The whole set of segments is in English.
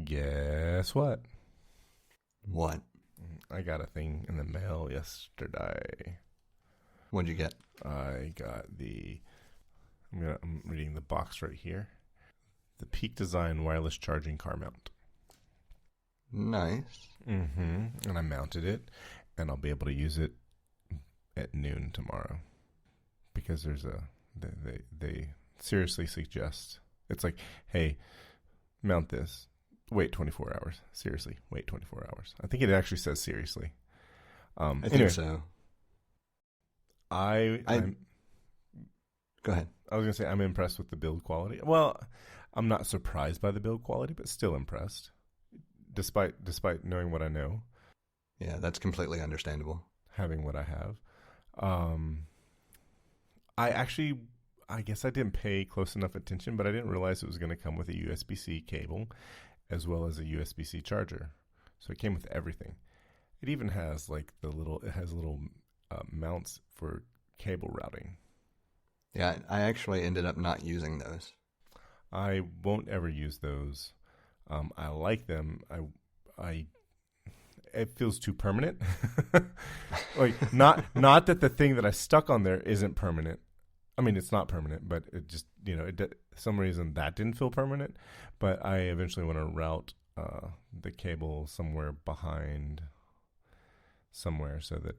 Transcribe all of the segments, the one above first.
Guess what? What? I got a thing in the mail yesterday. What'd you get? I got I'm reading the box right here. The Peak Design wireless charging car mount. Nice. And I mounted it, and I'll be able to use it at noon tomorrow. Because they seriously suggest, it's like, hey, mount this. Wait 24 hours. Seriously, wait 24 hours. I think it actually says seriously. I think so. I'm Go ahead. I was going to say I'm impressed with the build quality. Well, I'm not surprised by the build quality, but still impressed, despite knowing what I know. Yeah, that's completely understandable. Having what I have. I guess I didn't pay close enough attention, but I didn't realize it was going to come with a USB-C cable as well as a USB-C charger. So it came with everything. It even has little mounts for cable routing. Yeah, I actually ended up not using those. I won't ever use those. I like them. It feels too permanent. Like not that the thing that I stuck on there isn't permanent. I mean, it's not permanent, but it just, some reason that didn't feel permanent. But I eventually want to route the cable somewhere behind somewhere so that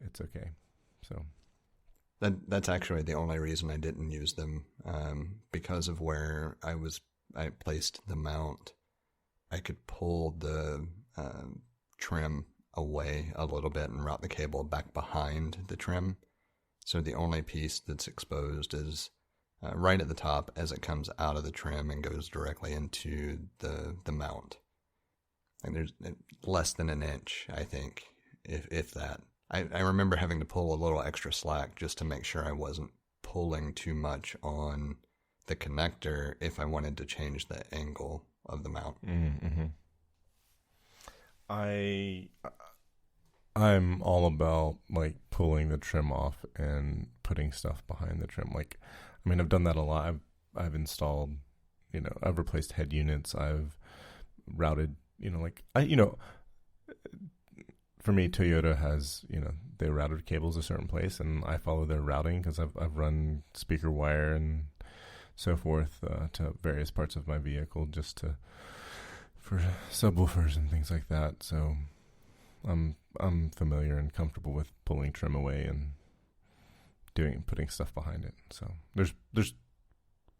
it's okay. So that's actually the only reason I didn't use them, because of where I placed the mount. I could pull the trim away a little bit and route the cable back behind the trim. So the only piece that's exposed is right at the top as it comes out of the trim and goes directly into the mount. And there's less than an inch, I think, if that. I remember having to pull a little extra slack just to make sure I wasn't pulling too much on the connector if I wanted to change the angle of the mount. Mm-hmm. I'm all about pulling the trim off and putting stuff behind the trim. I've done that a lot. I've installed, I've replaced head units. I've routed, for me, Toyota has, they routed cables a certain place, and I follow their routing because I've run speaker wire and so forth to various parts of my vehicle for subwoofers and things like that. So I'm familiar and comfortable with pulling trim away and putting stuff behind it. So there's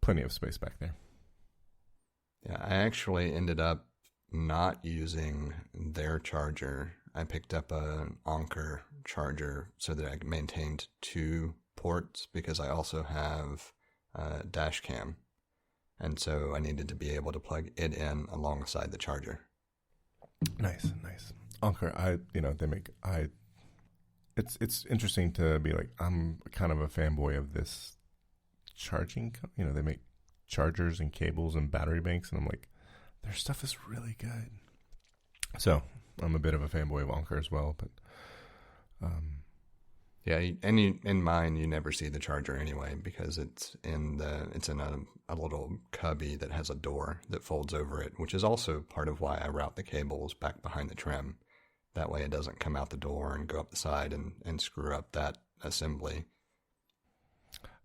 plenty of space back there. Yeah, I actually ended up not using their charger. I picked up an Anker charger so that I maintained 2 ports because I also have a dash cam. And so I needed to be able to plug it in alongside the charger. Nice. Anker, it's interesting to be like, I'm kind of a fanboy of this charging. They make chargers and cables and battery banks, and I'm like, their stuff is really good. So I'm a bit of a fanboy of Anker as well, but yeah, and in mine you never see the charger anyway because it's in a little cubby that has a door that folds over it, which is also part of why I route the cables back behind the trim. That way it doesn't come out the door and go up the side and screw up that assembly.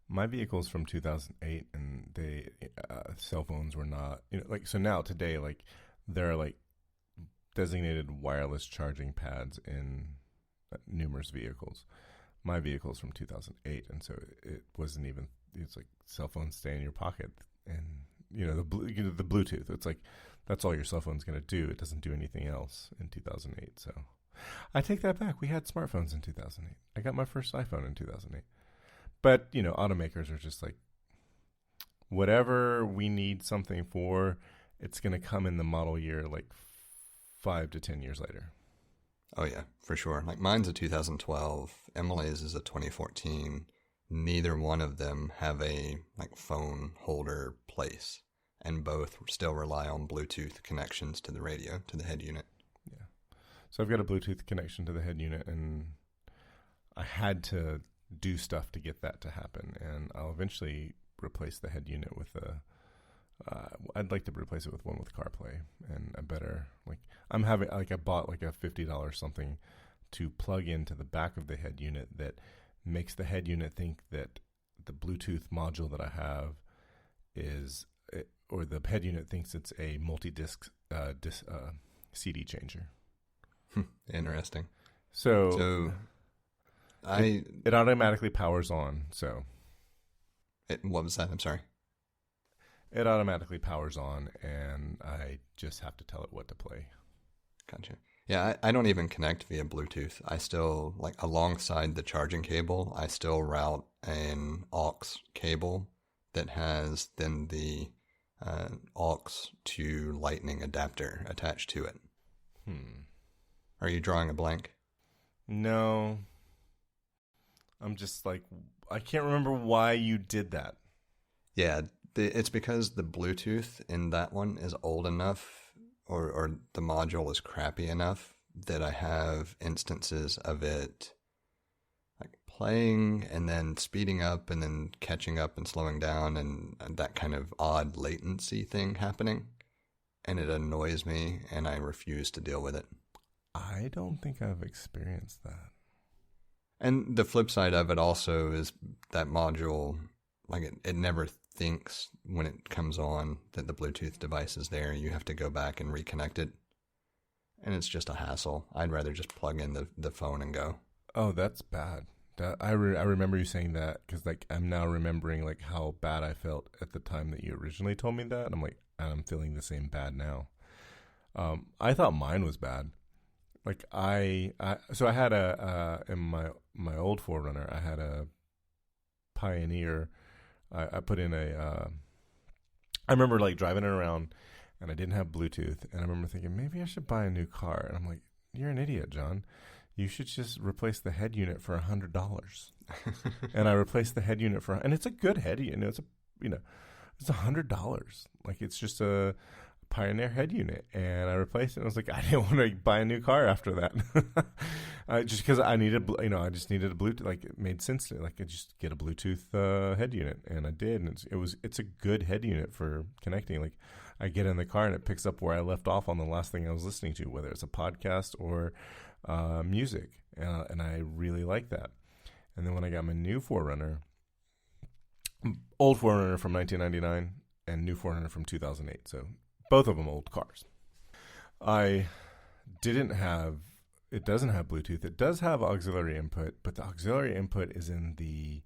My vehicle's from 2008, and they cell phones were not, so now today, there are designated wireless charging pads in numerous vehicles. My vehicle's from 2008, and so it wasn't even. It's like cell phones stay in your pocket, and the Bluetooth. It's like that's all your cell phone's going to do. It doesn't do anything else in 2008. So I take that back. We had smartphones in 2008. I got my first iPhone in 2008. But automakers are just like, whatever we need something for, it's going to come in the model year 5 to 10 years later. Oh, yeah, for sure. Mine's a 2012. Emily's is a 2014. Neither one of them have a phone holder place, and both still rely on Bluetooth connections to the radio, to the head unit. Yeah. So I've got a Bluetooth connection to the head unit, and I had to do stuff to get that to happen, and I'll eventually replace the head unit with I'd like to replace it with one with CarPlay and a better, like, I bought like a $50 something to plug into the back of the head unit that makes the head unit think that the Bluetooth module that I have or the head unit thinks it's a multi-disc CD changer. Interesting. So it automatically powers on. So what was that? I'm sorry. It automatically powers on, and I just have to tell it what to play. Gotcha. Yeah, I don't even connect via Bluetooth. I still, like, alongside the charging cable, I still route an aux cable that has then the aux to lightning adapter attached to it. Are you drawing a blank? No. I'm just like, I can't remember why you did that. Yeah, it's because the Bluetooth in that one is old enough, or the module is crappy enough that I have instances of it like playing and then speeding up and then catching up and slowing down and that kind of odd latency thing happening. And it annoys me, and I refuse to deal with it. I don't think I've experienced that. And the flip side of it also is that module, like it never thinks when it comes on that the Bluetooth device is there. You have to go back and reconnect it. And it's just a hassle. I'd rather just plug in the phone and go. Oh, that's bad. I remember you saying that because like I'm now remembering like how bad I felt at the time that you originally told me that. And I'm like, I'm feeling the same bad now. I thought mine was bad. Like so I had in my old 4Runner, I had a Pioneer. I put in I remember like driving it around, and I didn't have Bluetooth, and I remember thinking maybe I should buy a new car. And I'm like, you're an idiot, John. You should just replace the head unit for $100. And I replaced the head unit and it's a good head unit. It's $100. Like it's just a Pioneer head unit, and I replaced it. And I was like, I didn't want to buy a new car after that, just because I needed, I just needed a Bluetooth. Like it made sense to me. Like I just get a Bluetooth head unit, and I did, and it's a good head unit for connecting. Like I get in the car and it picks up where I left off on the last thing I was listening to, whether it's a podcast or music, and I really like that. And then when I got my new 4Runner, old 4Runner from 1999 and new 4Runner from 2008, so both of them old cars. It doesn't have Bluetooth. It does have auxiliary input, but the auxiliary input is in the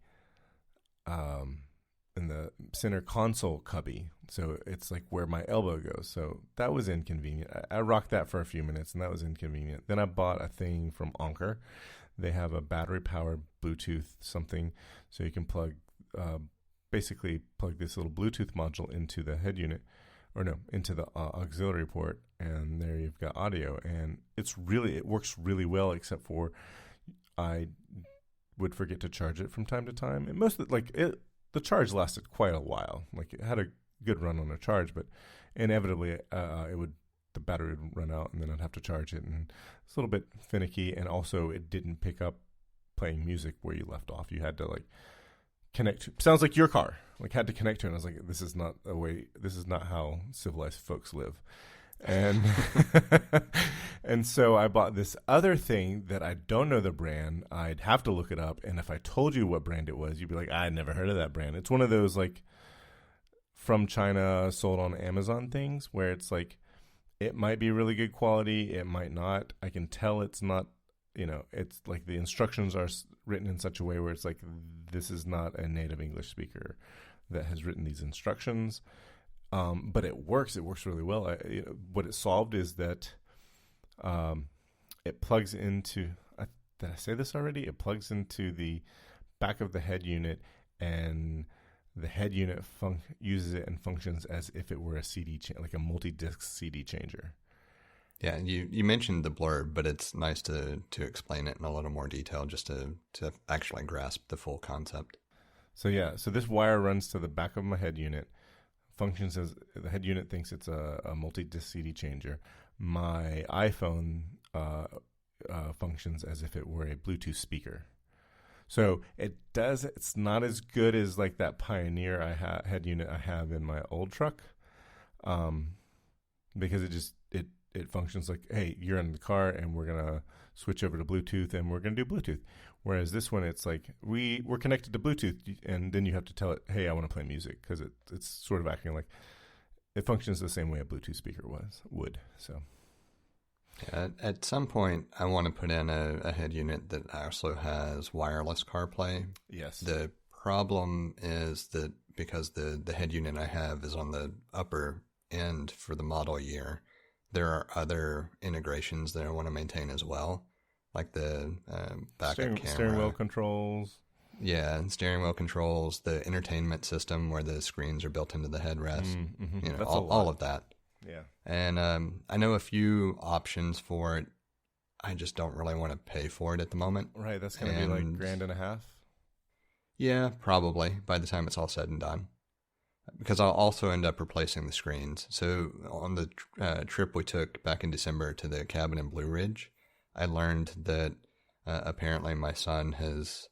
center console cubby. So it's like where my elbow goes. So that was inconvenient. I rocked that for a few minutes, and that was inconvenient. Then I bought a thing from Anker. They have a battery-powered Bluetooth something, so you can basically plug this little Bluetooth module into the head unit, into the auxiliary port, and there you've got audio. And it works really well, except for I would forget to charge it from time to time. And the charge lasted quite a while. Like it had a good run on a charge, but inevitably the battery would run out, and then I'd have to charge it. And it's a little bit finicky, and also it didn't pick up playing music where you left off. You had to like connect. Sounds like your car. Like had to connect to it. And I was like, this is not how civilized folks live. And and so I bought this other thing that I don't know the brand. I'd have to look it up. And if I told you what brand it was, you'd be like, I'd never heard of that brand. It's one of those like from China sold on Amazon things where it's like, it might be really good quality. It might not. I can tell it's not, it's like the instructions are written in such a way where it's like, this is not a native English speaker that has written these instructions. But it works. It works really well. What it solved is that it plugs into, did I say this already? It plugs into the back of the head unit, and the head unit uses it and functions as if it were a CD, like a multi-disc CD changer. Yeah, you mentioned the blurb, but it's nice to explain it in a little more detail just to actually grasp the full concept. So this wire runs to the back of my head unit, functions as the head unit thinks it's a multi-disc CD changer. My iPhone functions as if it were a Bluetooth speaker. So it's not as good as like that Pioneer head unit I have in my old truck, because it functions like, hey, you're in the car and we're gonna switch over to Bluetooth and we're gonna do Bluetooth. Whereas this one, it's like we're connected to Bluetooth, and then you have to tell it, hey, I want to play music, because it's sort of acting like it functions the same way a Bluetooth speaker would. So. At some point, I want to put in a head unit that also has wireless CarPlay. Yes. The problem is that because the head unit I have is on the upper end for the model year, there are other integrations that I want to maintain as well, like the backup camera. Steering wheel controls. Yeah, and steering wheel controls, the entertainment system where the screens are built into the headrest, Mm-hmm. you know, all of that. Yeah. And I know a few options for it. I just don't really want to pay for it at the moment. Right, that's going to be like $1,500. Yeah, probably by the time it's all said and done. Because I'll also end up replacing the screens. So on the trip we took back in December to the cabin in Blue Ridge, I learned that apparently my son has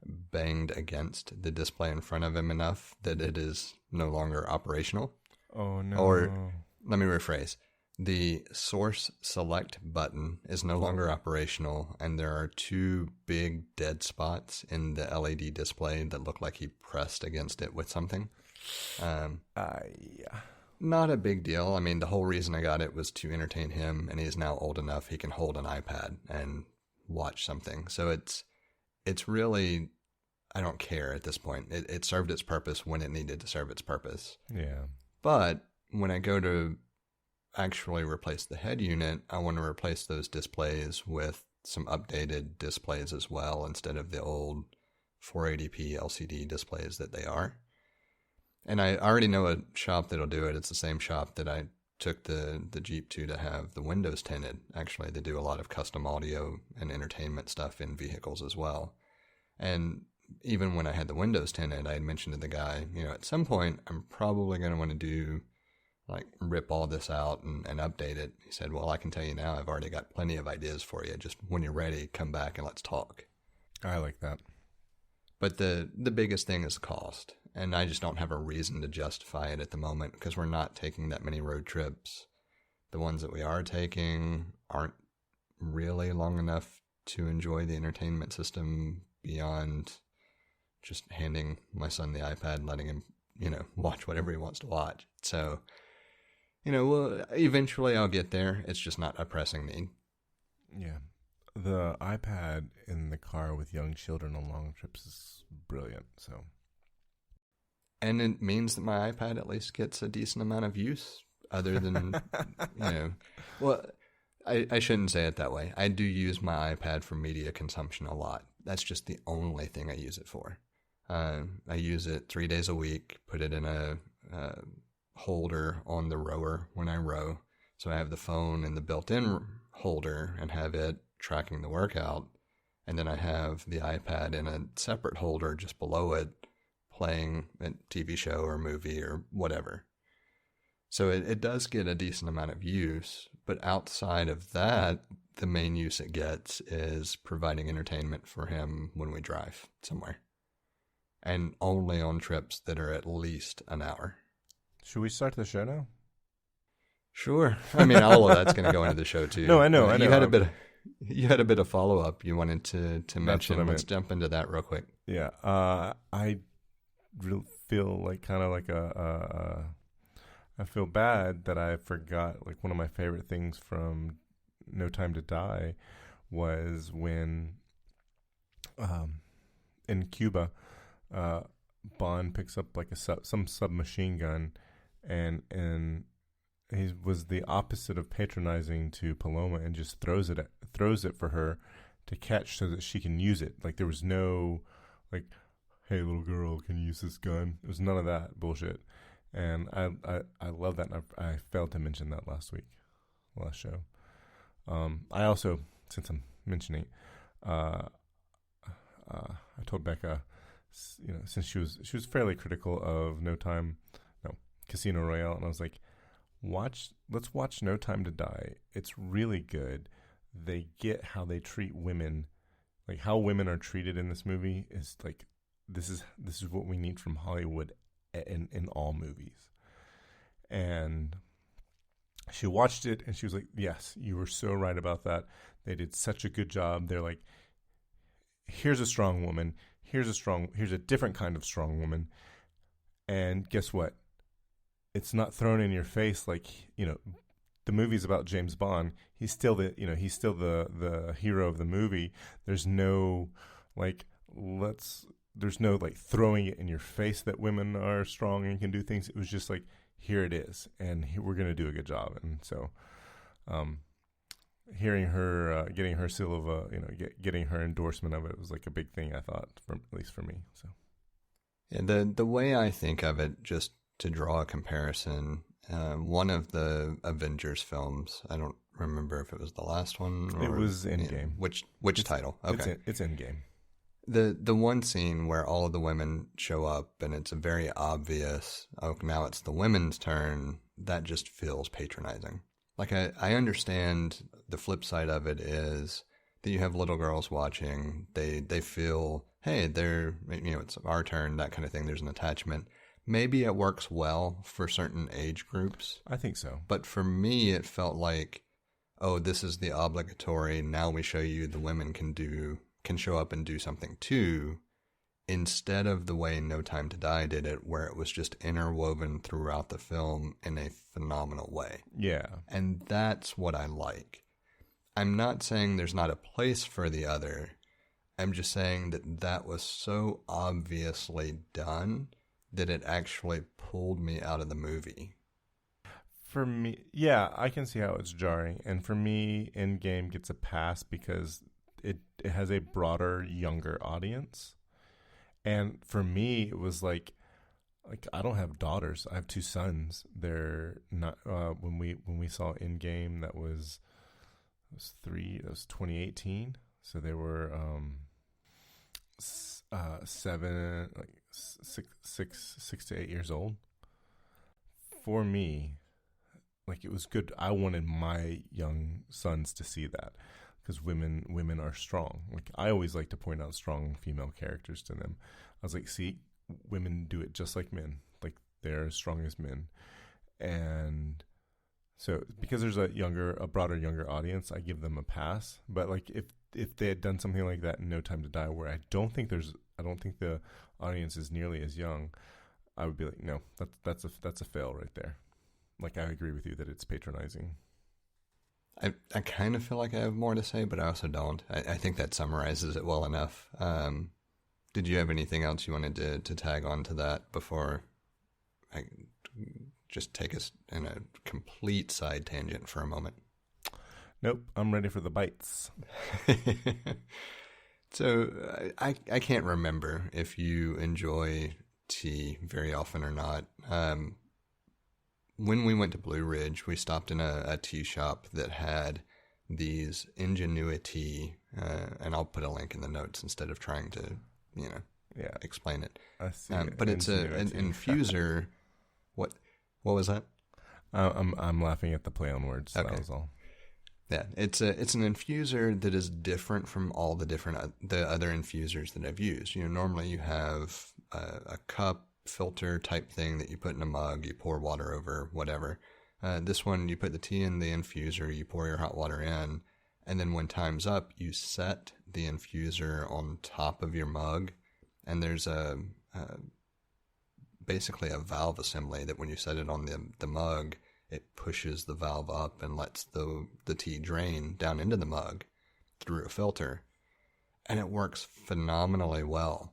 banged against the display in front of him enough that it is no longer operational. Oh, no. Or let me rephrase. The source select button is no longer operational, and there are two big dead spots in the LED display that look like he pressed against it with something. Yeah. Not a big deal. I mean, the whole reason I got it was to entertain him, and he's now old enough he can hold an iPad and watch something. So it's really, I don't care at this point. It served its purpose when it needed to serve its purpose. Yeah. But when I go to actually replace the head unit, I want to replace those displays with some updated displays as well, instead of the old 480p LCD displays that they are. And I already know a shop that'll do it. It's the same shop that I took the Jeep to have the windows tinted. Actually, they do a lot of custom audio and entertainment stuff in vehicles as well. And even when I had the windows tinted, I had mentioned to the guy, you know, at some point, I'm probably going to want to do, like, rip all this out and update it. He said, well, I can tell you now, I've already got plenty of ideas for you. Just when you're ready, come back and let's talk. I like that. But the biggest thing is cost. And I just don't have a reason to justify it at the moment because we're not taking that many road trips. The ones that we are taking aren't really long enough to enjoy the entertainment system beyond just handing my son the iPad and letting him, you know, watch whatever he wants to watch. So, you know, well, eventually I'll get there. It's just not a pressing need. Yeah. The iPad in the car with young children on long trips is brilliant. So, and it means that my iPad at least gets a decent amount of use other than, you know, well, I shouldn't say it that way. I do use my iPad for media consumption a lot. That's just the only thing I use it for. I use it 3 days a week, put it in a holder on the rower when I row. So I have the phone in the built-in holder and have it tracking the workout. And then I have the iPad in a separate holder just below it, playing a TV show or movie or whatever. So it does get a decent amount of use, but outside of that, the main use it gets is providing entertainment for him when we drive somewhere. And only on trips that are at least an hour. Should we start the show now? Sure. I mean, all of that's going to go into the show too. No, I know. You had a bit of follow up you wanted to mention. Let's jump into that real quick. Yeah. I feel like kind of like I feel bad that I forgot, like, one of my favorite things from No Time to Die was when in Cuba, Bond picks up like some submachine gun, and he was the opposite of patronizing to Paloma and just throws it for her to catch so that she can use it. Like, there was no, like, hey, little girl, can you use this gun? It was none of that bullshit. And I love that. And I failed to mention that last show. I also, since I'm mentioning, I told Becca, you know, since she was fairly critical of Casino Royale, and I was like, let's watch No Time to Die. It's really good. They get how they treat women, like how women are treated in this movie is like, this is what we need from Hollywood in all movies. And she watched it and she was like, yes, you were so right about that. They did such a good job. They're like, here's a strong woman. Here's a different kind of strong woman. And guess what? It's not thrown in your face like, the movie's about James Bond. He's still the hero of the movie. There's no there's no throwing it in your face that women are strong and can do things. It was just like, here it is, and we're going to do a good job. And so, hearing her, getting her seal of getting her endorsement of it was like a big thing, I thought, at least for me. So, yeah, the way I think of it, just to draw a comparison, one of the Avengers films, I don't remember if it was the last one or it was Endgame. Which title? Okay, it's Endgame. The one scene where all of the women show up and it's a very obvious, oh, now it's the women's turn, that just feels patronizing. Like, I understand the flip side of it is that you have little girls watching, they feel, hey, it's our turn, that kind of thing, there's an attachment. Maybe it works well for certain age groups. I think so. But for me, it felt like, oh, this is the obligatory, now we show you the women can show up and do something too, instead of the way No Time to Die did it, where it was just interwoven throughout the film in a phenomenal way. Yeah. And that's what I like. I'm not saying there's not a place for the other. I'm just saying that was so obviously done that it actually pulled me out of the movie. For me, yeah, I can see how it's jarring. And for me, Endgame gets a pass because it has a broader, younger audience. And for me, it was like I don't have daughters. I have two sons. They're not when we saw Endgame, that was 2018. So they were 7, 6 to 8 years old. For me, it was good. I wanted my young sons to see that, because women are strong. I always like to point out strong female characters to them. I was like, see, women do it just like men. They're as strong as men. And so because there's a broader, younger audience, I give them a pass. But if they had done something like that in No Time to Die, where I don't think the audience is nearly as young, I would be like, no, that's a fail right there. I agree with you that it's patronizing. I kind of feel like I have more to say, but I also don't. I think that summarizes it well enough. Did you have anything else you wanted to tag on to that before I just take us in a complete side tangent for a moment? Nope, I'm ready for the Bytes. So I can't remember if you enjoy tea very often or not. When we went to Blue Ridge, we stopped in a tea shop that had these Ingenuity, and I'll put a link in the notes instead of trying to, explain it. I see. But it's an infuser. What was that? I'm laughing at the play on words. Okay. That was all. Yeah, it's an infuser that is different from all the other infusers that I've used. Normally you have a cup filter type thing that you put in a mug, you pour water over, whatever. This one, you put the tea in the infuser, you pour your hot water in, and then when time's up, you set the infuser on top of your mug, and there's basically a valve assembly that when you set it on the mug, it pushes the valve up and lets the tea drain down into the mug through a filter, and it works phenomenally well.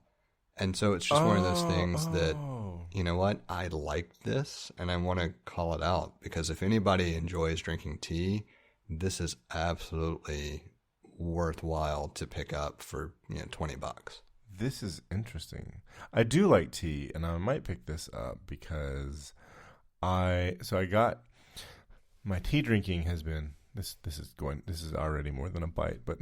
And so it's just one of those things that, you know what, I like this and I want to call it out, because if anybody enjoys drinking tea, this is absolutely worthwhile to pick up for $20. This is interesting. I do like tea, and I might pick this up because I got my tea drinking has been this is already more than a bite, but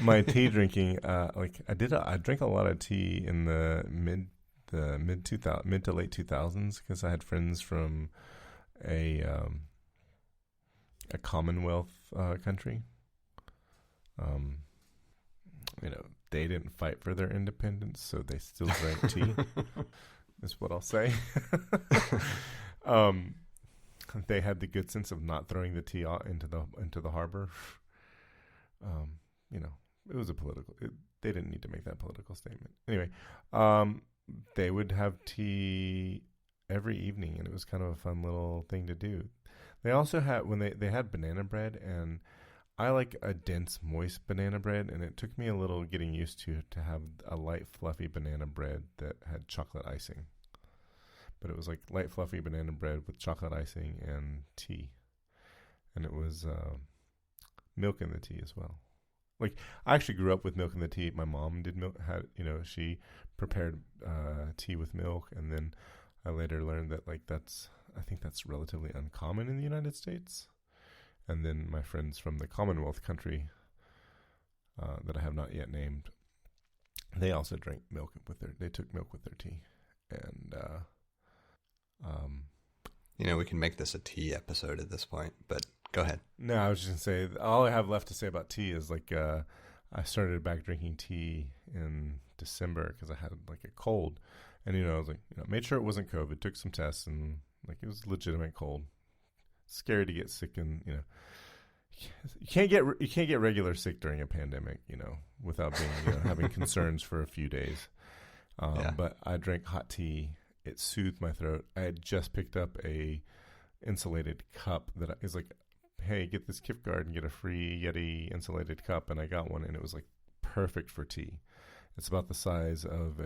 my tea drinking, I drank a lot of tea in the mid to late 2000s, because I had friends from a Commonwealth country. They didn't fight for their independence, so they still drank tea. Is what I'll say. um, they had the good sense of not throwing the tea into the harbor. You know, it was a political. They didn't need to make that political statement. Anyway, they would have tea every evening, and it was kind of a fun little thing to do. They also had when they had banana bread, and I like a dense, moist banana bread, and it took me a little getting used to have a light, fluffy banana bread that had chocolate icing. But it was like light, fluffy banana bread with chocolate icing and tea, and it was milk in the tea as well. Like, I actually grew up with milk in the tea. My mom did she prepared tea with milk, and then I later learned that I think that's relatively uncommon in the United States. And then my friends from the Commonwealth country that I have not yet named, they also drank milk they took milk with their tea. And, we can make this a tea episode at this point, but go ahead. No, I was just going to say, all I have left to say about tea is I started back drinking tea in December because I had a cold. And, I was made sure it wasn't COVID, took some tests, and it was a legitimate cold. Scary to get sick, and you can't get regular sick during a pandemic, without being having concerns for a few days. But I drank hot tea. It soothed my throat. I had just picked up a insulated cup that is hey, get this gift card and get a free Yeti insulated cup, and I got one, and it was perfect for tea. It's about the size of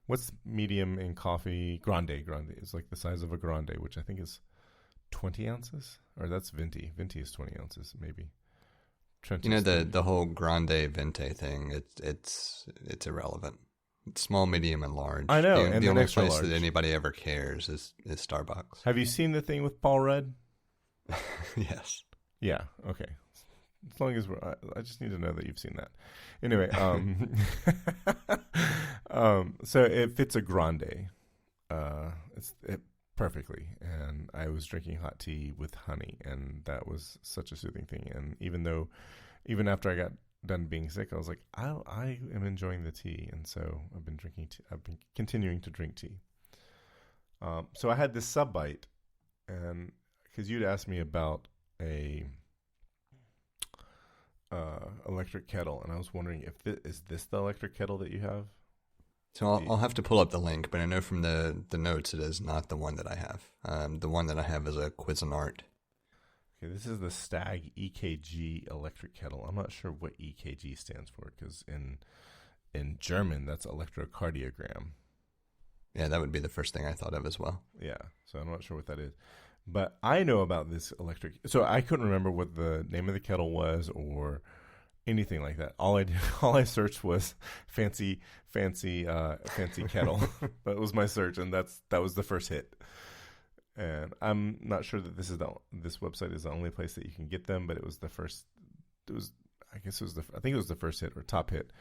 what's medium in coffee? Grande. It's the size of a grande, which I think is 20 ounces, or that's venti. Venti is 20 ounces, maybe. The whole grande venti thing. It's irrelevant. It's small, medium, and large. I know. The only place that anybody ever cares is Starbucks. Have you seen the thing with Paul Rudd? Yes. Yeah. Okay. As long as I just need to know that you've seen that. Anyway, so it fits a grande. It perfectly, and I was drinking hot tea with honey, and that was such a soothing thing. And even after I got done being sick, I was like, I am enjoying the tea, and so I've been drinking tea. I've been continuing to drink tea. So I had this sub bite, and because you'd asked me about a electric kettle, and I was wondering if is this the electric kettle that you have? So I'll have to pull up the link, but I know from the notes it is not the one that I have. The one that I have is a Cuisinart. Okay, this is the Stag EKG electric kettle. I'm not sure what EKG stands for, because in German that's electrocardiogram. Yeah, that would be the first thing I thought of as well. Yeah, so I'm not sure what that is. But I know about this electric. So I couldn't remember what the name of the kettle was or anything like that. All I searched was fancy kettle. That was my search, and that was the first hit. And I'm not sure that this website is the only place that you can get them, but it was the first. I think it was the first hit or top hit.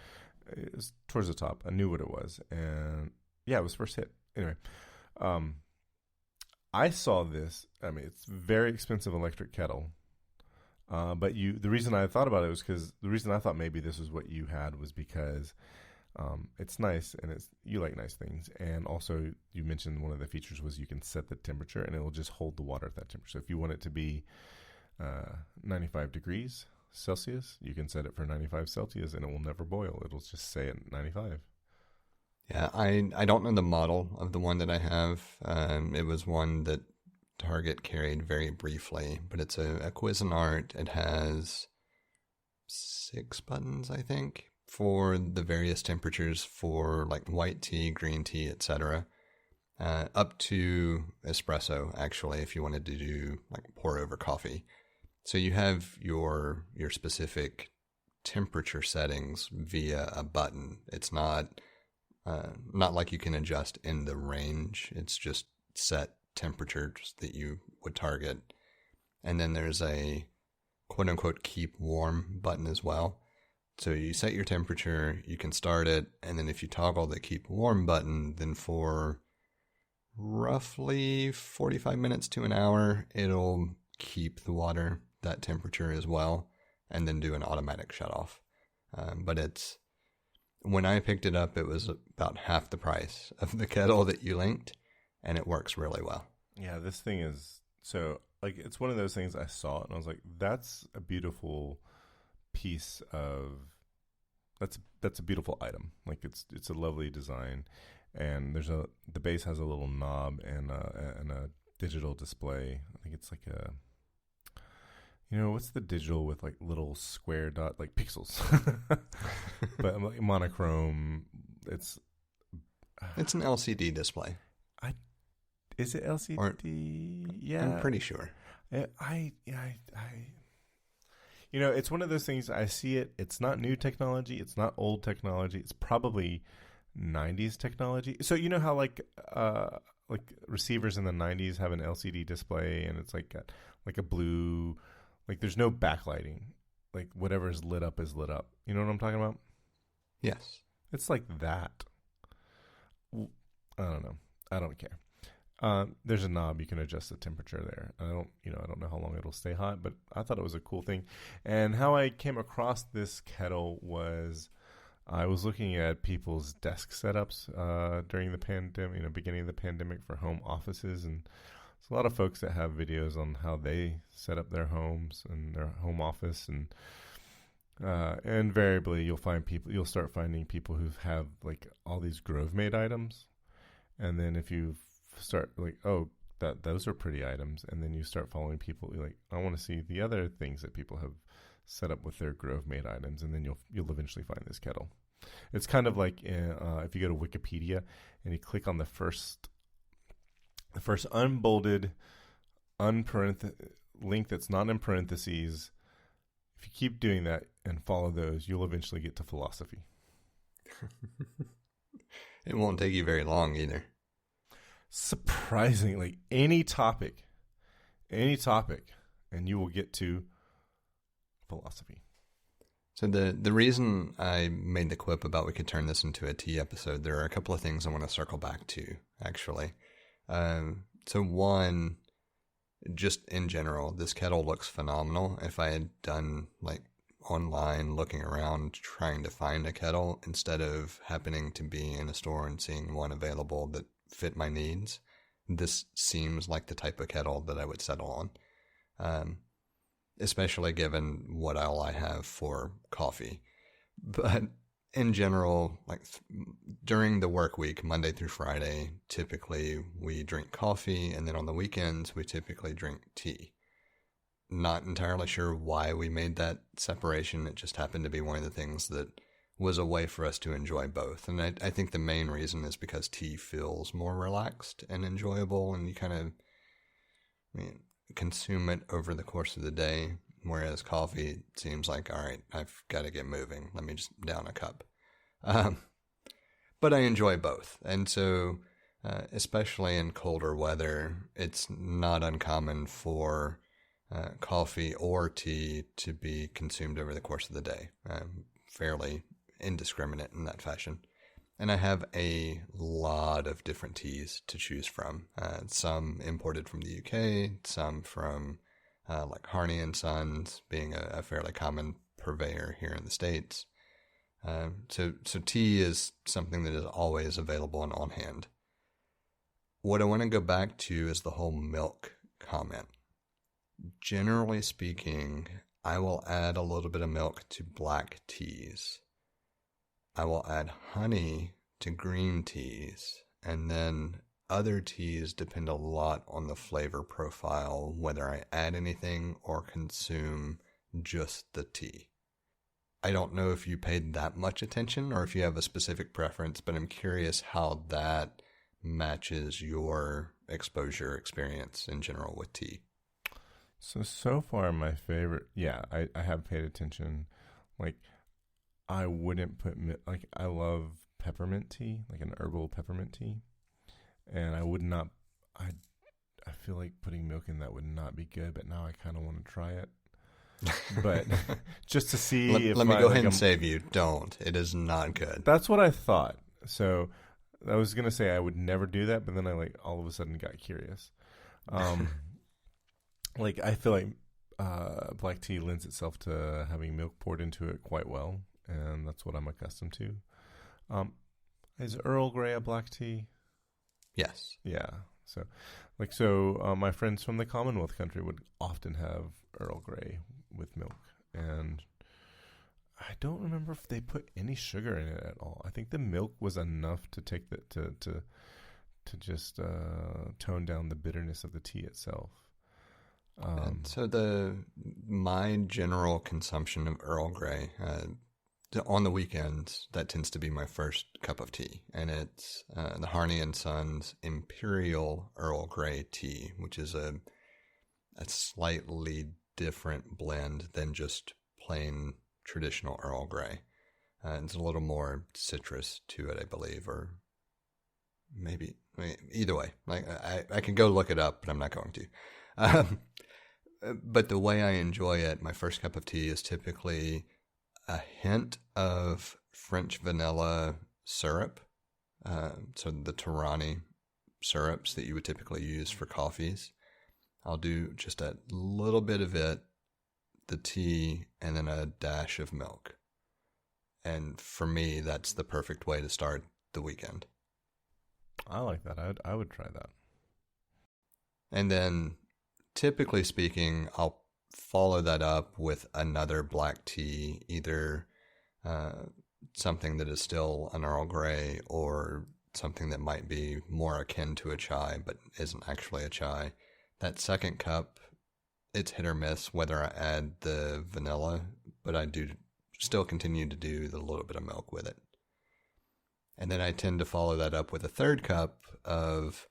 It was towards the top. I knew what it was, and yeah, it was first hit. Anyway, I saw this. I mean, it's a very expensive electric kettle. But the reason I thought about it was because the reason I thought maybe this was what you had was because it's nice, and you like nice things. And also, you mentioned one of the features was you can set the temperature, and it will just hold the water at that temperature. So if you want it to be 95 degrees Celsius, you can set it for 95 Celsius, and it will never boil. It'll just say at 95. Yeah, I don't know the model of the one that I have. It was one that Target carried very briefly, but it's a Cuisinart. It has 6 buttons, I think, for the various temperatures for white tea, green tea, etc. Up to espresso, actually, if you wanted to do pour over coffee. So you have your specific temperature settings via a button. It's not like you can adjust in the range. It's just set temperatures that you would target. And then there's a quote unquote keep warm button as well. So you set your temperature, you can start it, and then if you toggle the keep warm button, then for roughly 45 minutes to an hour, it'll keep the water that temperature as well, and then do an automatic shut off. But when I picked it up, it was about half the price of the kettle that you linked, and it works really well. Yeah, this thing is so like it's one of those things I saw it and I was like, that's a beautiful piece of that's a beautiful item. Like it's a lovely design, and the base has a little knob and a digital display. I think it's like a what's the digital with like little square dot like pixels, but like monochrome. It's an LCD display. Is it LCD? Or, yeah, I'm pretty sure. I it's one of those things. I see it. It's not new technology. It's not old technology. It's probably 90s technology. So you know how like receivers in the 90s have an LCD display and it's like a blue, like there's no backlighting. Like whatever is lit up is lit up. You know what I'm talking about? Yes. It's like that. I don't know. I don't care. There's a knob you can adjust the temperature there. I don't know how long it'll stay hot, but I thought it was a cool thing. And how I came across this kettle was I was looking at people's desk setups during the pandemic, beginning of the pandemic for home offices, and there's a lot of folks that have videos on how they set up their homes and their home office, and invariably you'll start finding people who have like all these Grove made items, and then if you start like, oh, those are pretty items, and then you start following people like, I want to see the other things that people have set up with their Grove made items, and then you'll eventually find this kettle. It's kind of like if you go to Wikipedia and you click on the first unbolded link that's not in parentheses. If you keep doing that and follow those, you'll eventually get to philosophy. It won't take you very long either. Surprisingly, any topic, and you will get to philosophy. So the reason I made the quip about we could turn this into a tea episode, there are a couple of things I want to circle back to, actually. So one, just in general, this kettle looks phenomenal. If I had done like online looking around trying to find a kettle instead of happening to be in a store and seeing one available that fit my needs, this seems like the type of kettle that I would settle on, especially given what all I have for coffee. But in general, like during the work week, Monday through Friday, typically we drink coffee, and then on the weekends we typically drink tea. Not entirely sure why we made that separation. It just happened to be one of the things that was a way for us to enjoy both. And I think the main reason is because tea feels more relaxed and enjoyable, and you kind of consume it over the course of the day, whereas coffee seems like, all right, I've got to get moving. Let me just down a cup. But I enjoy both. And so, especially in colder weather, it's not uncommon for coffee or tea to be consumed over the course of the day. Fairly indiscriminate in that fashion. And I have a lot of different teas to choose from. Some imported from the UK, some from like Harney and Sons being a fairly common purveyor here in the States. So tea is something that is always available and on hand. What I want to go back to is the whole milk comment. Generally speaking, I will add a little bit of milk to black teas. I will add honey to green teas, and then other teas depend a lot on the flavor profile, whether I add anything or consume just the tea. I don't know if you paid that much attention or if you have a specific preference, but I'm curious how that matches your exposure experience in general with tea. So far, my favorite, I have paid attention. Like, I wouldn't put, like, I love peppermint tea, like an herbal peppermint tea. And I would not, I feel like putting milk in that would not be good, but now I kind of want to try it. But just to see let me go ahead and save you. Don't. It is not good. That's what I thought. So I was going to say I would never do that, but then I all of a sudden got curious. Like, I feel like black tea lends itself to having milk poured into it quite well, and that's what I'm accustomed to. Is Earl Grey a black tea? Yes. Yeah. My friends from the Commonwealth country would often have Earl Grey with milk, and I don't remember if they put any sugar in it at all. I think the milk was enough to take to just tone down the bitterness of the tea itself. And so my general consumption of Earl Grey, on the weekends, that tends to be my first cup of tea, and it's the Harney and Sons Imperial Earl Grey tea, which is a slightly different blend than just plain traditional Earl Grey. It's a little more citrus to it, I believe, or maybe either way. Like I can go look it up, but I'm not going to. But the way I enjoy it, my first cup of tea is typically a hint of French vanilla syrup. So the Torani syrups that you would typically use for coffees. I'll do just a little bit of it, the tea, and then a dash of milk. And for me, that's the perfect way to start the weekend. I like that. I would try that. And then, typically speaking, I'll follow that up with another black tea, either something that is still an Earl Grey or something that might be more akin to a chai but isn't actually a chai. That second cup, it's hit or miss whether I add the vanilla, but I do still continue to do the little bit of milk with it. And then I tend to follow that up with a third cup of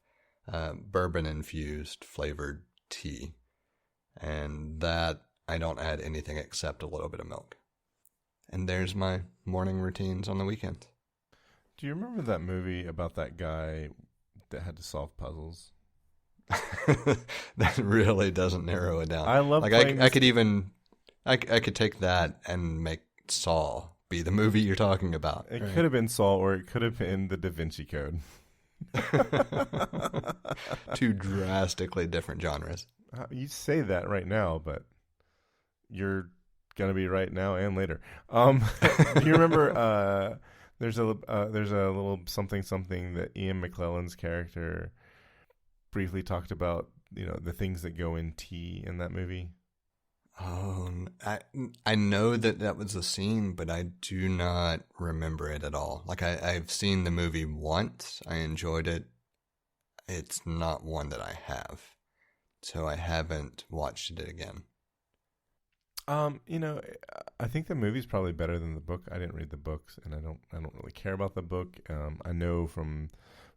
bourbon-infused flavored tea. And that I don't add anything except a little bit of milk. And there's my morning routines on the weekend. Do you remember that movie about that guy that had to solve puzzles? That really doesn't narrow it down. I love like I could take that and make Saw be the movie you're talking about. It could have been Saw, or it could have been the Da Vinci Code. Two drastically different genres. You say that right now, but you're gonna be right now and later. Do you remember? There's a little something that Ian McClellan's character briefly talked about. You know, the things that go in tea in that movie. Oh, I know that was a scene, but I do not remember it at all. Like I've seen the movie once. I enjoyed it. It's not one that I have. So I haven't watched it again. I think the movie's probably better than the book. I didn't read the books, and I don't really care about the book. I know from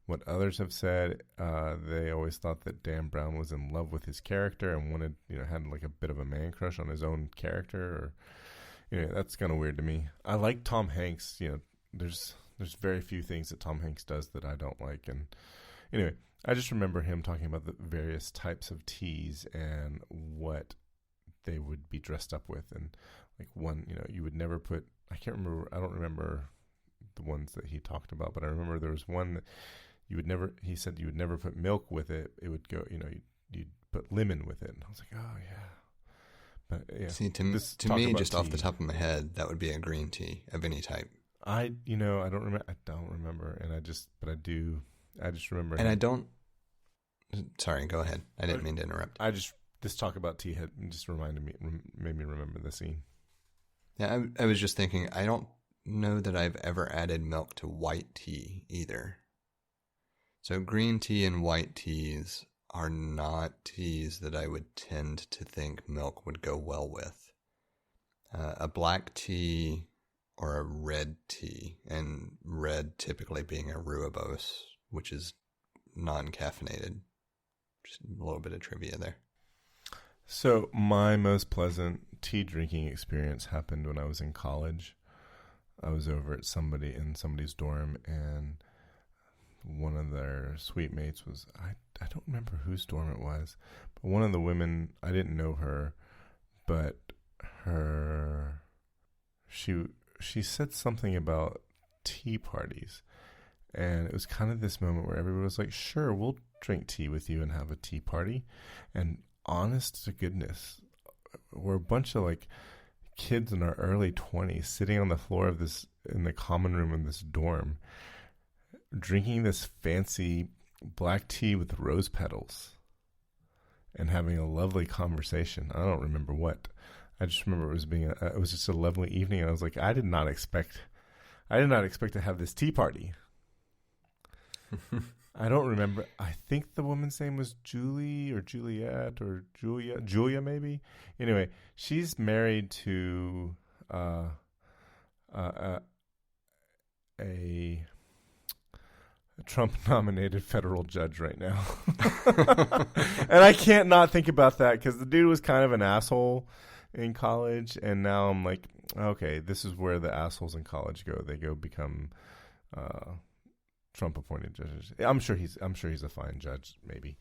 what others have said, they always thought that Dan Brown was in love with his character and wanted, had like a bit of a man crush on his own character. Or, that's kind of weird to me. I like Tom Hanks. There's very few things that Tom Hanks does that I don't like. And anyway, I just remember him talking about the various types of teas and what they would be dressed up with. And like one, you would never put, I don't remember the ones that he talked about, but I remember there was one that he said you would never put milk with it. It would go, you'd put lemon with it. And I was like, oh yeah. But yeah. See, to me, just off the top of my head, that would be a green tea of any type. I don't remember. And I just remember. And sorry, go ahead. I didn't mean to interrupt. This talk about tea just made me remember the scene. Yeah, I was just thinking, I don't know that I've ever added milk to white tea either. So green tea and white teas are not teas that I would tend to think milk would go well with. A black tea or a red tea, and red typically being a rooibos, which is non-caffeinated. Just a little bit of trivia there. So my most pleasant tea drinking experience happened when I was in college. I was over at somebody's dorm, and one of their suite mates was, I don't remember whose dorm it was, but one of the women, I didn't know her, but she said something about tea parties. And it was kind of this moment where everybody was like, sure, we'll drink tea with you and have a tea party. And honest to goodness, we're a bunch of like kids in our early 20s sitting on the floor in the common room in this dorm, drinking this fancy black tea with rose petals and having a lovely conversation. I don't remember what. I just remember it was just a lovely evening, and I was like, I did not expect to have this tea party. I don't remember. I think the woman's name was Julie or Juliet or Julia maybe. Anyway, she's married to a Trump-nominated federal judge right now. And I can't not think about that because the dude was kind of an asshole in college, and now I'm like, okay, this is where the assholes in college go. They go become Trump-appointed judges. I'm sure he's a fine judge, maybe,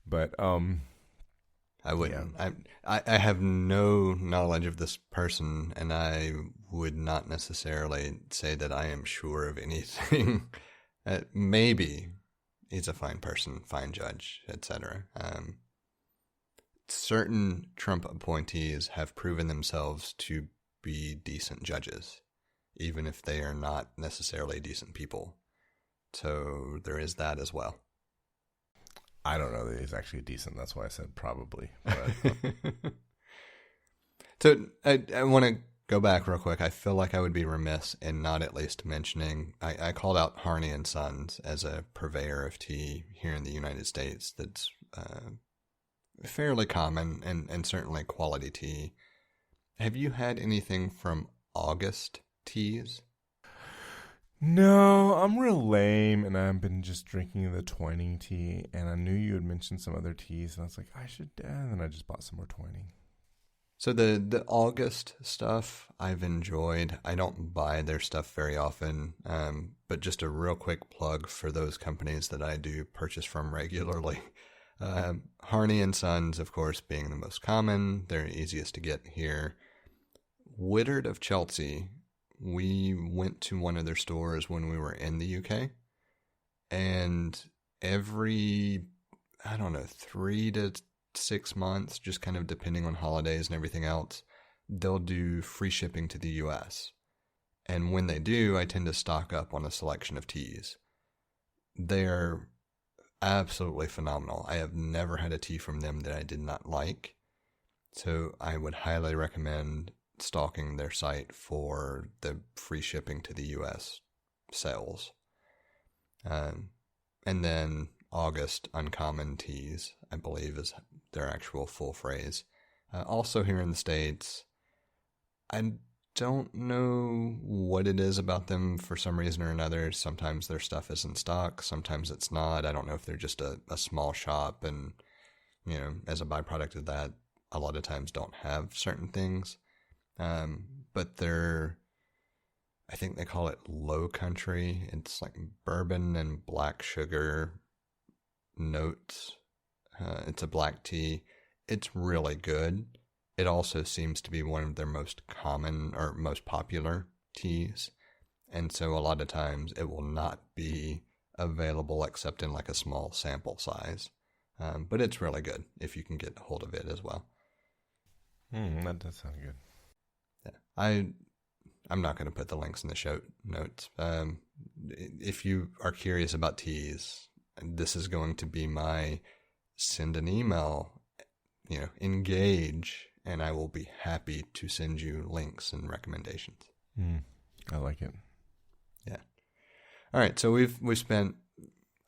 but I wouldn't. Yeah. I have no knowledge of this person, and I would not necessarily say that I am sure of anything. Maybe he's a fine person, fine judge, etc. Certain Trump appointees have proven themselves to be decent judges, even if they are not necessarily decent people. So there is that as well. I don't know that he's actually decent. That's why I said probably. But, So I want to go back real quick. I feel like I would be remiss in not at least mentioning, I called out Harney and Sons as a purveyor of tea here in the United States that's fairly common and certainly quality tea. Have you had anything from August Teas? No, I'm real lame, and I've been just drinking the Twining tea, and I knew you had mentioned some other teas, and I was like, I should, and then I just bought some more Twining. So the August stuff I've enjoyed. I don't buy their stuff very often, but just a real quick plug for those companies that I do purchase from regularly. Harney and Sons, of course, being the most common. They're easiest to get here. Woodard of Chelsea, we went to one of their stores when we were in the UK, and every, 3 to 6 months, just kind of depending on holidays and everything else, they'll do free shipping to the US. And when they do, I tend to stock up on a selection of teas. They're absolutely phenomenal. I have never had a tea from them that I did not like. So I would highly recommend stalking their site for the free shipping to the US sales. And then August Uncommon Teas, I believe, is their actual full phrase. Also here in the States, I don't know what it is about them for some reason or another. Sometimes their stuff is in stock, sometimes it's not. I don't know if they're just a small shop and, as a byproduct of that, a lot of times don't have certain things. But they're, I think they call it low country. It's like bourbon and black sugar notes. It's a black tea. It's really good. It also seems to be one of their most common or most popular teas. And so a lot of times it will not be available except in like a small sample size. But it's really good if you can get a hold of it as well. That does sound good. Yeah. I'm not going to put the links in the show notes. If you are curious about teas, this is going to be my send an email, engage, and I will be happy to send you links and recommendations. I like it. Yeah. All right. So we've spent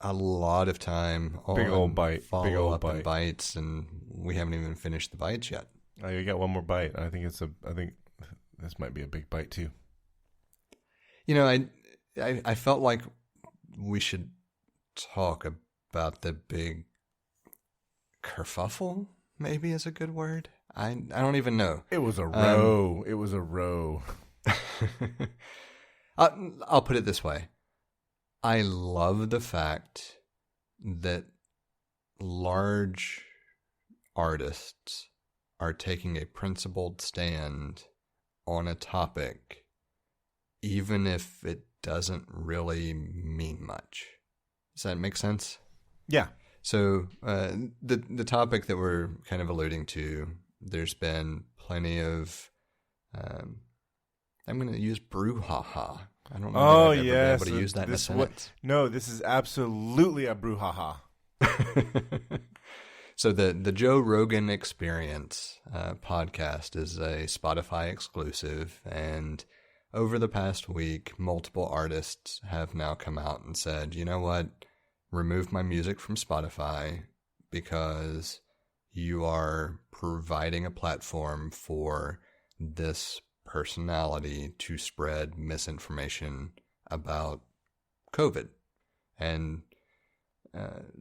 a lot of time on big old bite, follow-up and Bytes, and we haven't even finished the Bytes yet. Oh, you got one more bite. I think this might be a big bite too. I felt like we should talk about the big kerfuffle, maybe is a good word. I don't even know. It was a row. It was a row. I'll put it this way. I love the fact that large artists are taking a principled stand on a topic, even if it doesn't really mean much. Does that make sense? Yeah. So the topic that we're kind of alluding to, there's been plenty of, I'm going to use brouhaha I don't know Oh, that I've ever been yes. able to use that in a sentence. No, this is absolutely a brouhaha. So the Joe Rogan Experience podcast is a Spotify exclusive, and over the past week, multiple artists have now come out and said, you know what, remove my music from Spotify because you are providing a platform for this personality to spread misinformation about COVID. And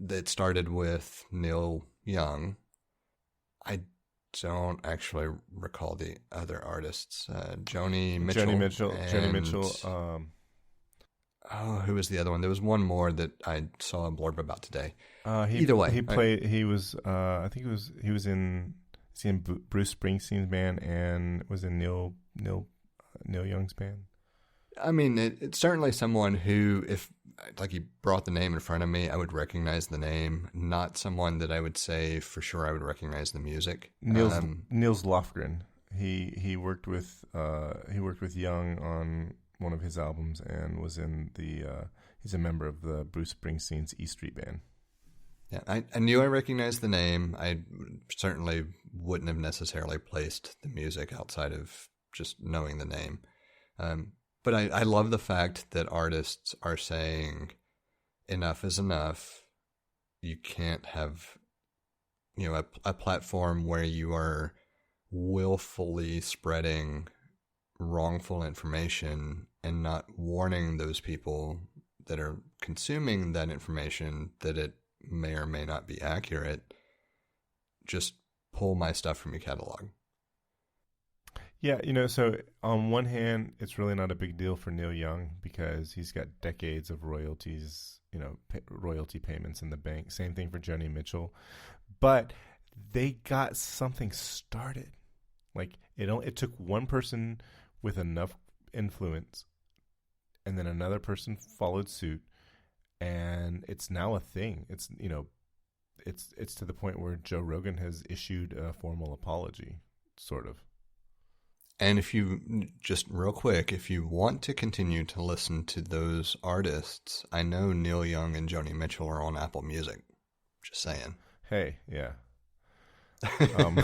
it started with Neil Young. I don't actually recall the other artists. Joni Mitchell. Joni Mitchell. Who was the other one? There was one more that I saw a blurb about today. Either way, he played. He was. I think he was in. Is he in Bruce Springsteen's band and was in Neil Young's band? I mean, it's certainly someone who, if like he brought the name in front of me, I would recognize the name. Not someone that I would say for sure I would recognize the music. Niels Lofgren. He worked with Young on one of his albums and was in the. He's a member of the Bruce Springsteen's E Street Band. Yeah, I knew I recognized the name. I certainly wouldn't have necessarily placed the music outside of just knowing the name. But I love the fact that artists are saying enough is enough. You can't have, a platform where you are willfully spreading wrongful information and not warning those people that are consuming that information that it may or may not be accurate. Just pull my stuff from your catalog. Yeah, so on one hand, it's really not a big deal for Neil Young because he's got decades of royalties, royalty payments in the bank. Same thing for Joni Mitchell. But they got something started. Like, it took one person with enough influence, and then another person followed suit, and it's now a thing. It's, it's to the point where Joe Rogan has issued a formal apology, sort of. And if you, just real quick, if you want to continue to listen to those artists, I know Neil Young and Joni Mitchell are on Apple Music. Just saying. Hey, yeah. And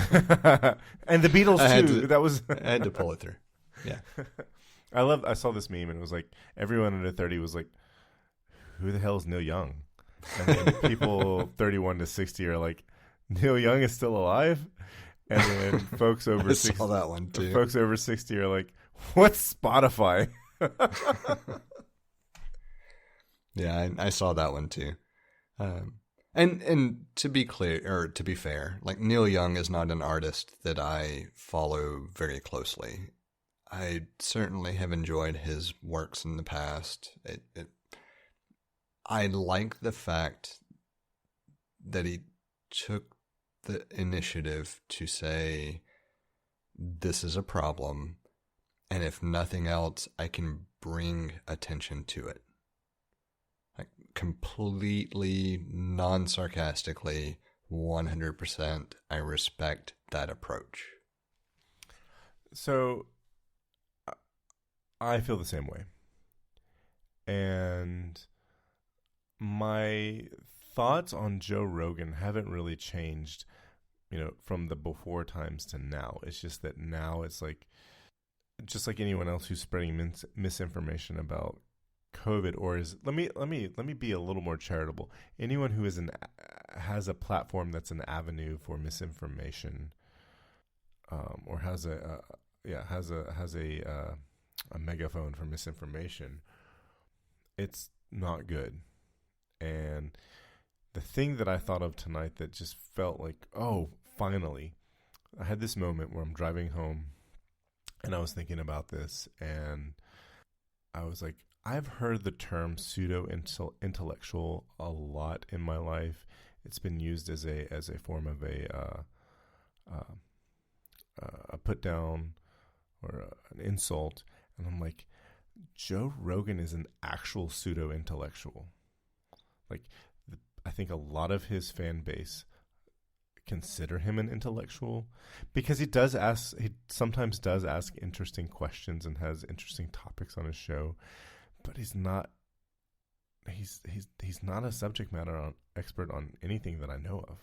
the Beatles too. I had to pull it through. Yeah. I saw this meme and it was like, everyone under 30 was like, who the hell is Neil Young? And then people 31 to 60 are like, Neil Young is still alive? And then folks over 60, saw that one too. Folks over 60 are like, what's Spotify? Yeah, I saw that one too. And to be clear, or to be fair, like Neil Young is not an artist that I follow very closely. I certainly have enjoyed his works in the past. I like the fact that he took the initiative to say, this is a problem, and if nothing else, I can bring attention to it. Like, completely non-sarcastically, 100%, I respect that approach. So, I feel the same way. And my thoughts on Joe Rogan haven't really changed, from the before times to now. It's just that now it's like, just like anyone else who's spreading misinformation about COVID, or let me be a little more charitable. Anyone who has a platform that's an avenue for misinformation, or has a megaphone for misinformation, it's not good. And the thing that I thought of tonight that just felt like, oh, finally, I had this moment where I'm driving home and I was thinking about this, and I was like, I've heard the term pseudo-intellectual a lot in my life. It's been used as a form of a put down or an insult, and I'm like, Joe Rogan is an actual pseudo-intellectual. Like, I think a lot of his fan base consider him an intellectual because he sometimes does ask interesting questions and has interesting topics on his show. but he's not. He's not a subject matter expert on anything that I know of,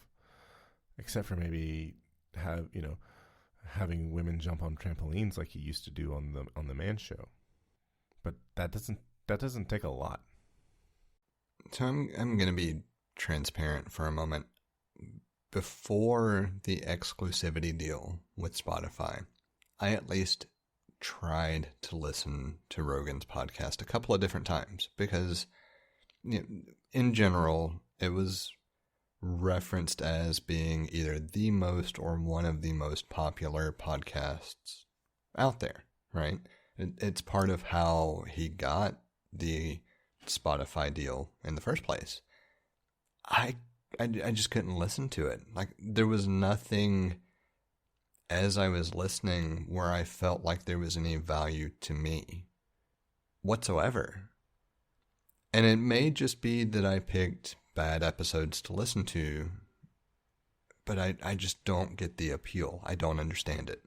except for maybe having women jump on trampolines like he used to do on the Man Show. But that doesn't take a lot. So I'm going to be transparent for a moment. Before the exclusivity deal with Spotify, I at least tried to listen to Rogan's podcast a couple of different times because, in general, it was referenced as being either the most or one of the most popular podcasts out there, right? It's part of how he got the Spotify deal in the first place. I just couldn't listen to it. Like, there was nothing as I was listening where I felt like there was any value to me whatsoever. And it may just be that I picked bad episodes to listen to, but I just don't get the appeal. I don't understand it.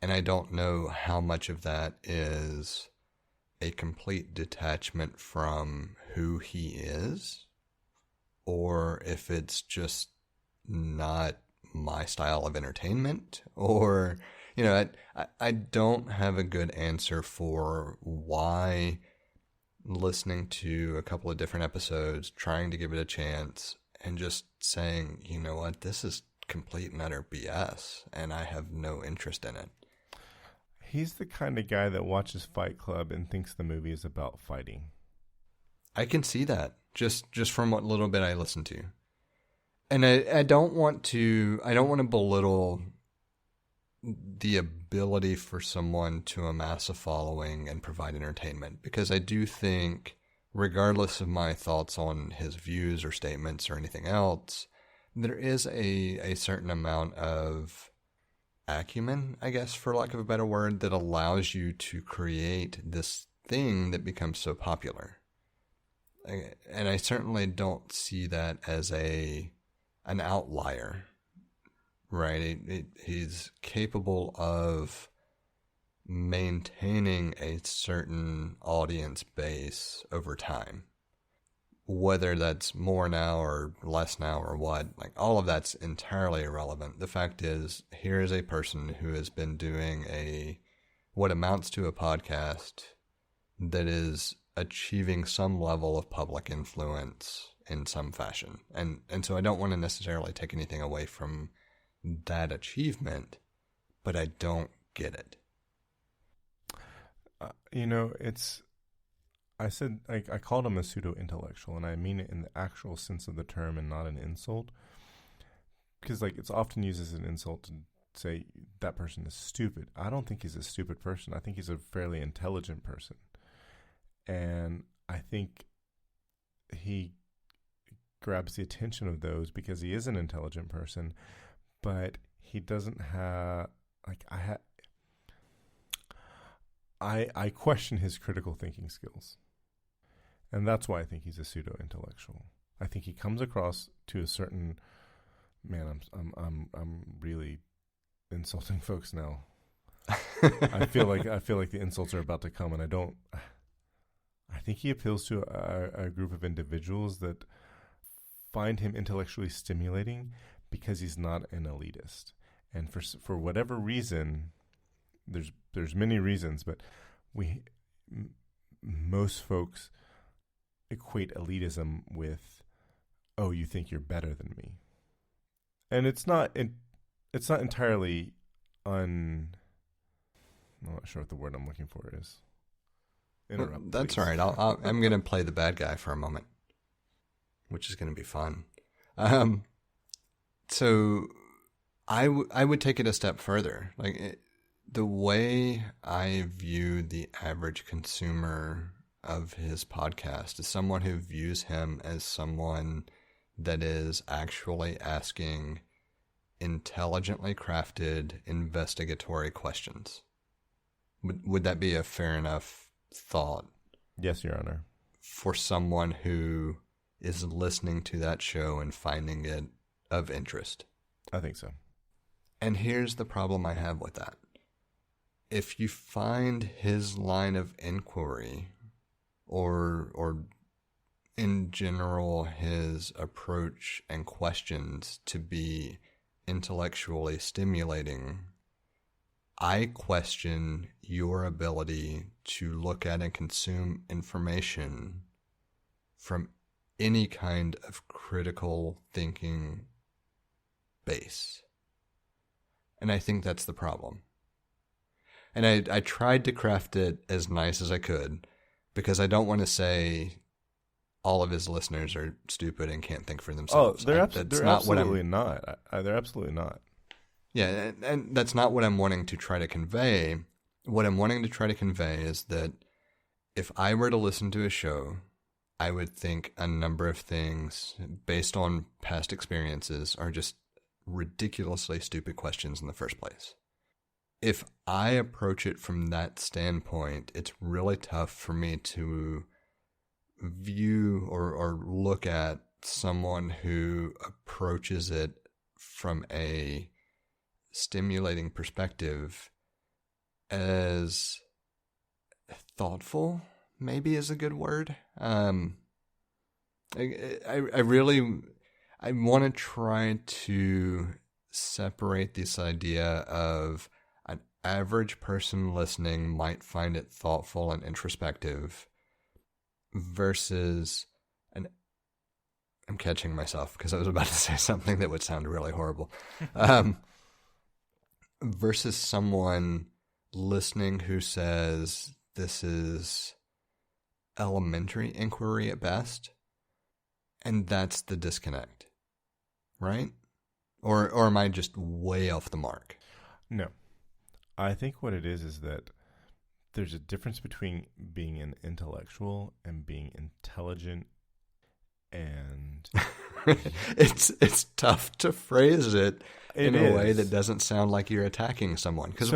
And I don't know how much of that is a complete detachment from who he is, or if it's just not my style of entertainment, or, I don't have a good answer for why listening to a couple of different episodes, trying to give it a chance, and just saying, you know what, this is complete and utter BS, and I have no interest in it. He's the kind of guy that watches Fight Club and thinks the movie is about fighting. I can see that just from what little bit I listen to. And I don't want to belittle the ability for someone to amass a following and provide entertainment, because I do think, regardless of my thoughts on his views or statements or anything else, there is a certain amount of acumen, I guess, for lack of a better word, that allows you to create this thing that becomes so popular. And I certainly don't see that as an outlier, right? He's capable of maintaining a certain audience base over time. Whether that's more now or less now or what, like, all of that's entirely irrelevant. The fact is, here is a person who has been doing what amounts to a podcast that is achieving some level of public influence in some fashion. And so I don't want to necessarily take anything away from that achievement, but I don't get it. I called him a pseudo-intellectual, and I mean it in the actual sense of the term and not an insult. Because, it's often used as an insult to say that person is stupid. I don't think he's a stupid person. I think he's a fairly intelligent person. And I think he grabs the attention of those because he is an intelligent person, but he doesn't have, I question his critical thinking skills. And that's why I think he's a pseudo-intellectual. I think he comes across to a certain, man, I'm really insulting folks now. I feel like the insults are about to come, and I think he appeals to a group of individuals that find him intellectually stimulating because he's not an elitist. And for whatever reason, there's many reasons, but most folks equate elitism with, oh, you think you're better than me. And it's not entirely I'm not sure what the word I'm looking for is. Interrupt, that's please. all right. I'm going to play the bad guy for a moment, which is going to be fun. So I would take it a step further. The way I view the average consumer of his podcast is someone who views him as someone that is actually asking intelligently crafted investigatory questions. Would that be a fair enough thought? Yes, Your Honor. For someone who is listening to that show and finding it of interest? I think so. And here's the problem I have with that. If you find his line of inquiry or in general his approach and questions to be intellectually stimulating, I question your ability to look at and consume information from any kind of critical thinking base. And I think that's the problem. And I tried to craft it as nice as I could, because I don't want to say all of his listeners are stupid and can't think for themselves. Oh, they're absolutely not. They're absolutely not. Yeah, and that's not what I'm wanting to try to convey. What I'm wanting to try to convey is that if I were to listen to a show, I would think a number of things based on past experiences are just ridiculously stupid questions in the first place. If I approach it from that standpoint, it's really tough for me to view or look at someone who approaches it from a stimulating perspective as thoughtful, maybe is a good word. I want to try to separate this idea of an average person listening might find it thoughtful and introspective versus I'm catching myself because I was about to say something that would sound really horrible. Versus someone listening who says this is elementary inquiry at best, and that's the disconnect, right? Or am I just way off the mark? No. I think what it is that there's a difference between being an intellectual and being intelligent, and it's tough to phrase it in a way that doesn't sound like you're attacking someone. Because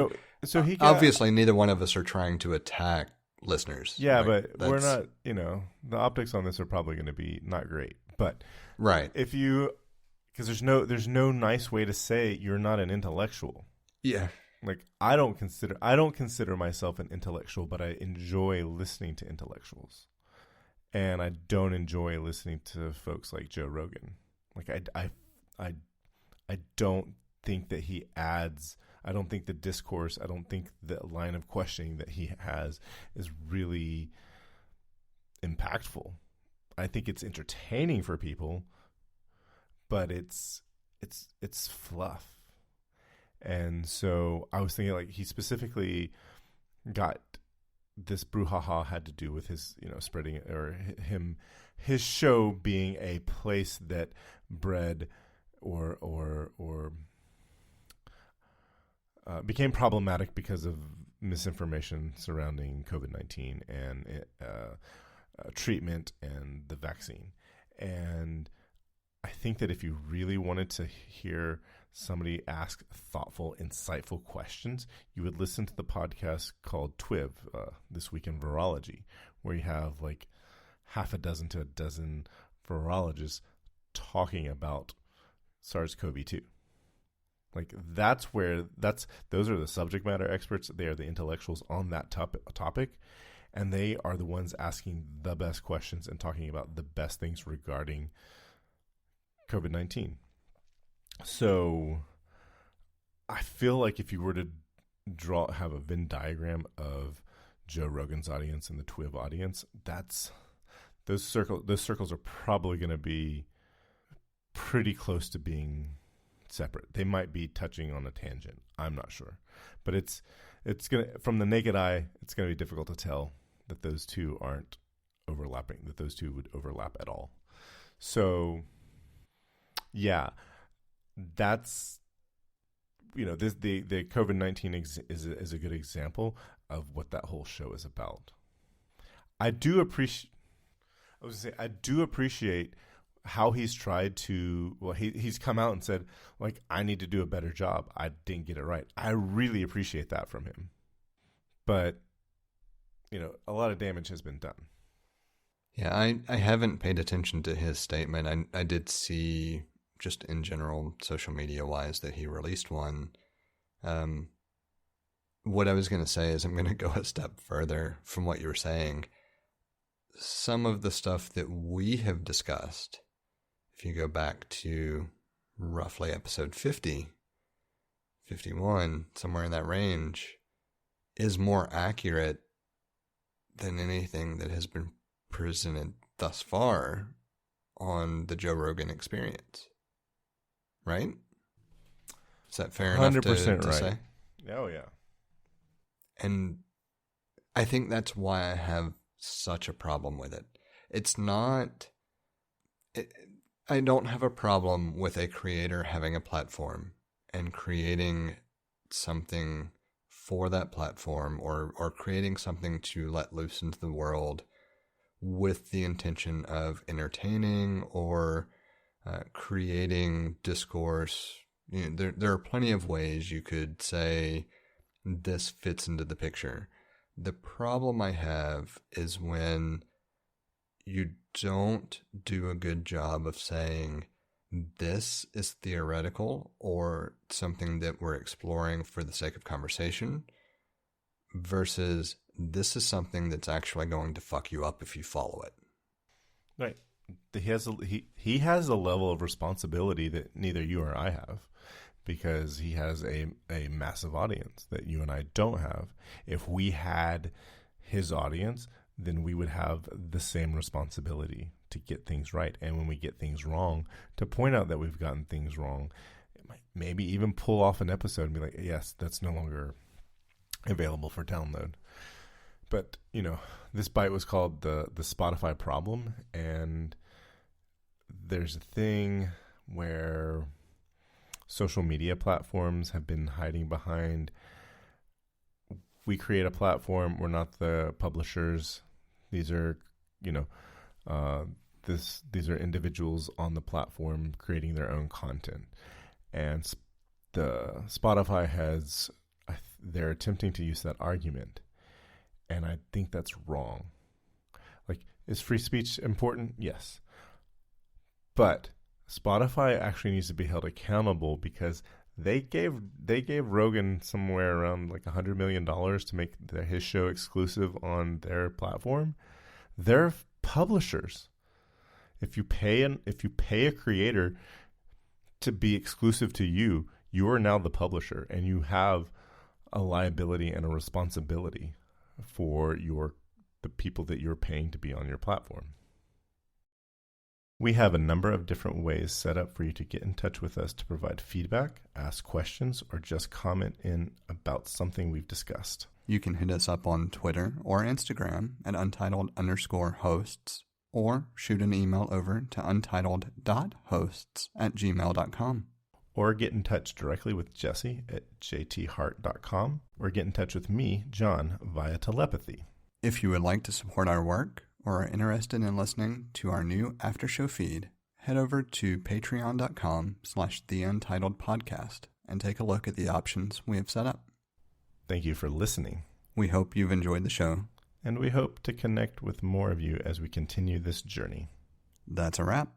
obviously neither one of us are trying to attack listeners. Yeah, right? But we're not, the optics on this are probably going to be not great. But right. Because there's no nice way to say you're not an intellectual. Yeah. Like I don't consider myself an intellectual, but I enjoy listening to intellectuals. And I don't enjoy listening to folks like Joe Rogan. Like I don't think that he adds. I don't think the discourse. I don't think the line of questioning that he has is really impactful. I think it's entertaining for people, but it's fluff. And so I was thinking, like, he specifically got this brouhaha had to do with his, spreading or his show being a place that bred or became problematic because of misinformation surrounding COVID-19 and treatment and the vaccine. And I think that if you really wanted to hear somebody ask thoughtful, insightful questions, you would listen to the podcast called TWIV, This Week in Virology, where you have like half a dozen to a dozen virologists talking about SARS-CoV-2. Like those are the subject matter experts. They are the intellectuals on that topic, and they are the ones asking the best questions and talking about the best things regarding COVID-19. So I feel like if you were to have a Venn diagram of Joe Rogan's audience and the TWIV audience, those circles are probably going to be pretty close to being separate. They might be touching on a tangent. I'm not sure, but it's gonna, from the naked eye, it's gonna be difficult to tell that those two aren't overlapping. That those two would overlap at all. So, yeah. That's, the COVID-19 is a good example of what that whole show is about. I do appreciate how he's tried to, he's come out and said, like, I need to do a better job. I didn't get it right. I really appreciate that from him. But, a lot of damage has been done. Yeah, I haven't paid attention to his statement. I did see, just in general, social media-wise, that he released one. What I was going to say is I'm going to go a step further from what you were saying. some of the stuff that we have discussed, if you go back to roughly episode 50, 51, somewhere in that range, is more accurate than anything that has been presented thus far on the Joe Rogan Experience. Right? Is that fair enough to right. say? Oh, yeah. And I think that's why I have such a problem with it. It's not... I don't have a problem with a creator having a platform and creating something for that platform or creating something to let loose into the world with the intention of entertaining or creating discourse. You know, there are plenty of ways you could say this fits into the picture. The problem I have is when you don't do a good job of saying this is theoretical or something that we're exploring for the sake of conversation versus this is something that's actually going to fuck you up if you follow it. Right. He has a level of responsibility that neither you or I have because he has a massive audience that you and I don't have. If we had his audience, then we would have the same responsibility to get things right. And when we get things wrong, to point out that we've gotten things wrong, maybe even pull off an episode and be like, yes, that's no longer available for download. But, you know, this bite was called the Spotify problem. And there's a thing where social media platforms have been hiding behind, we create a platform, we're not the publishers. These are, you know, these are individuals on the platform creating their own content. And the Spotify they're attempting to use that argument. And I think that's wrong. Like, is free speech important? Yes. But Spotify actually needs to be held accountable because they gave Rogan somewhere around like $100 million to make his show exclusive on their platform. They're publishers. If you pay a creator to be exclusive to you, you are now the publisher, and you have a liability and a responsibility for the people that you're paying to be on your platform. We have a number of different ways set up for you to get in touch with us to provide feedback, ask questions, or just comment in about something we've discussed. You can hit us up on Twitter or Instagram at untitled_hosts, or shoot an email over to untitled.hosts@gmail.com. Or get in touch directly with Jesse at jthart.com, or get in touch with me, John, via telepathy. If you would like to support our work or are interested in listening to our new after show feed, head over to patreon.com/theUntitledPodcast and take a look at the options we have set up. Thank you for listening. We hope you've enjoyed the show. And we hope to connect with more of you as we continue this journey. That's a wrap.